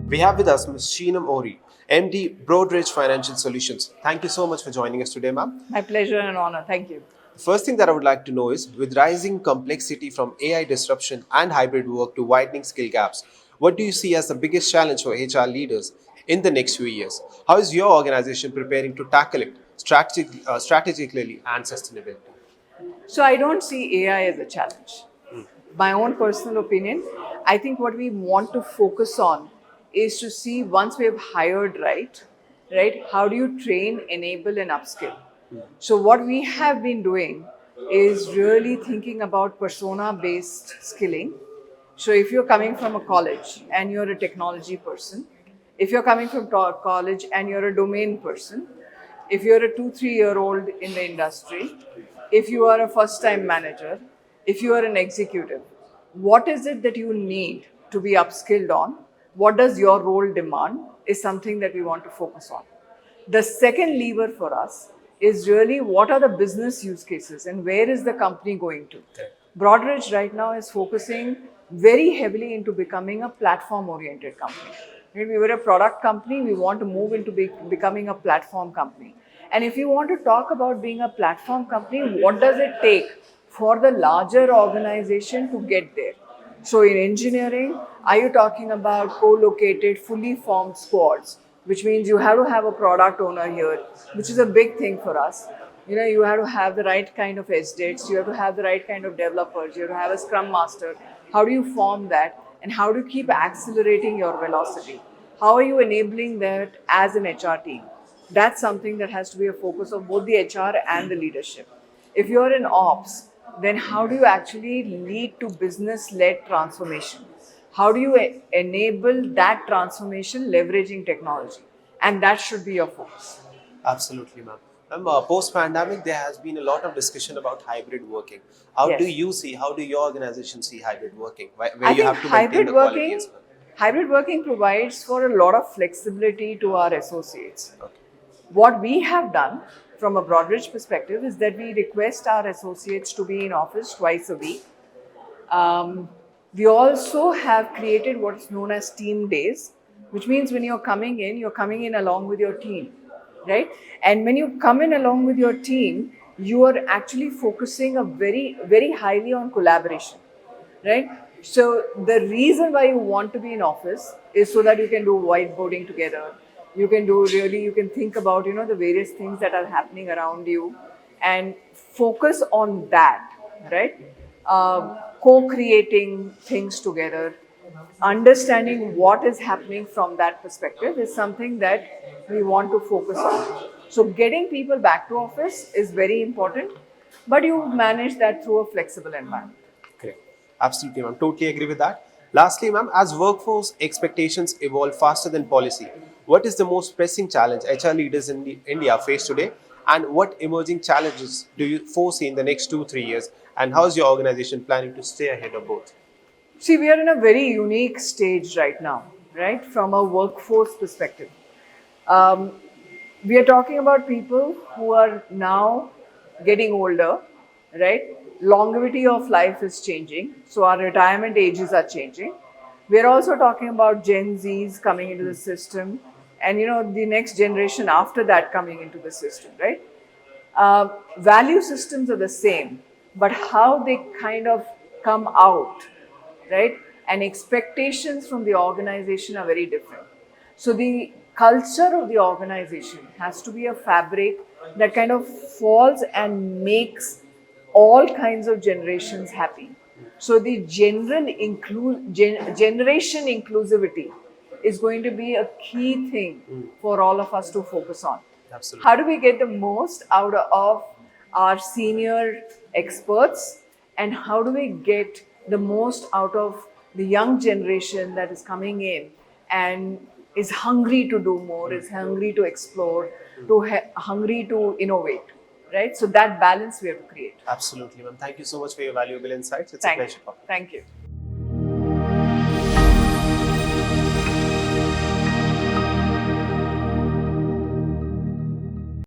We have with us Ms. Sheenam Ohrie, MD, Broadridge Financial Solutions. Thank you so much for joining us today, ma'am. My pleasure and honor. Thank you. The first thing that I would like to know is, with rising complexity from AI disruption and hybrid work to widening skill gaps, what do you see as the biggest challenge for HR leaders in the next few years? How is your organization preparing to tackle it strategically and sustainability? So I don't see AI as a challenge. My own personal opinion, I think what we want to focus on is to see once we have hired right, how do you train, enable, and upskill? So what we have been doing is really thinking about persona-based skilling. So if you're coming from a college and you're a technology person, if you're coming from college and you're a domain person, if you're a 2-3 year old in the industry, if you are a first time manager, if you are an executive, what is it that you need to be upskilled on? What does your role demand is something that we want to focus on. The second lever for us is really what are the business use cases and where is the company going to? Broadridge right now is focusing very heavily into becoming a platform oriented company. We were a product company, we want to move into becoming a platform company. And if you want to talk about being a platform company, what does it take for the larger organization to get there? So in engineering, are you talking about co-located, fully formed squads, which means you have to have a product owner here, which is a big thing for us. You have to have the right kind of SDETs, you have to have the right kind of developers, you have to have a scrum master. How do you form that? And how do you keep accelerating your velocity? How are you enabling that as an HR team? That's something that has to be a focus of both the HR and the leadership. If you're in ops, then how do you actually lead to business-led transformation? How do you enable that transformation leveraging technology? And that should be your focus. Absolutely, ma'am. Post-pandemic, there has been a lot of discussion about hybrid working. Yes. How do your organization see hybrid working, where I you think have to maintain the quality as well? hybrid working provides for a lot of flexibility to our associates. Okay. What we have done from a Broadridge perspective is that we request our associates to be in office twice a week. We also have created what's known as team days, which means when you're coming in along with your team, right? And when you come in along with your team, you are actually focusing a very, very highly on collaboration, right? So the reason why you want to be in office is so that you can do whiteboarding together. You can think about, the various things that are happening around you and focus on that, right? Co-creating things together, understanding what is happening from that perspective is something that we want to focus on. So getting people back to office is very important, but you manage that through a flexible environment. Correct. Absolutely, ma'am. Totally agree with that. Lastly, ma'am, as workforce expectations evolve faster than policy, what is the most pressing challenge HR leaders in India face today? And what emerging challenges do you foresee in the next 2-3 years? And how is your organization planning to stay ahead of both? See, we are in a very unique stage right now, right? From a workforce perspective. Um, we are talking about people who are now getting older, right? Longevity of life is changing, so our retirement ages are changing. We are also talking about Gen Zs coming into the system, and the next generation after that coming into the system, right? Value systems are the same, but how they kind of come out, right? And expectations from the organization are very different. So the culture of the organization has to be a fabric that kind of falls and makes all kinds of generations happy. So the generation inclusivity is going to be a key thing for all of us to focus on. Absolutely. How do we get the most out of our senior experts, and how do we get the most out of the young generation that is coming in and is hungry to do more, is hungry to explore, hungry to innovate, right? So that balance we have to create. Absolutely, ma'am. Thank you so much for your valuable insights. It's a Thank you. pleasure talking. Thank you.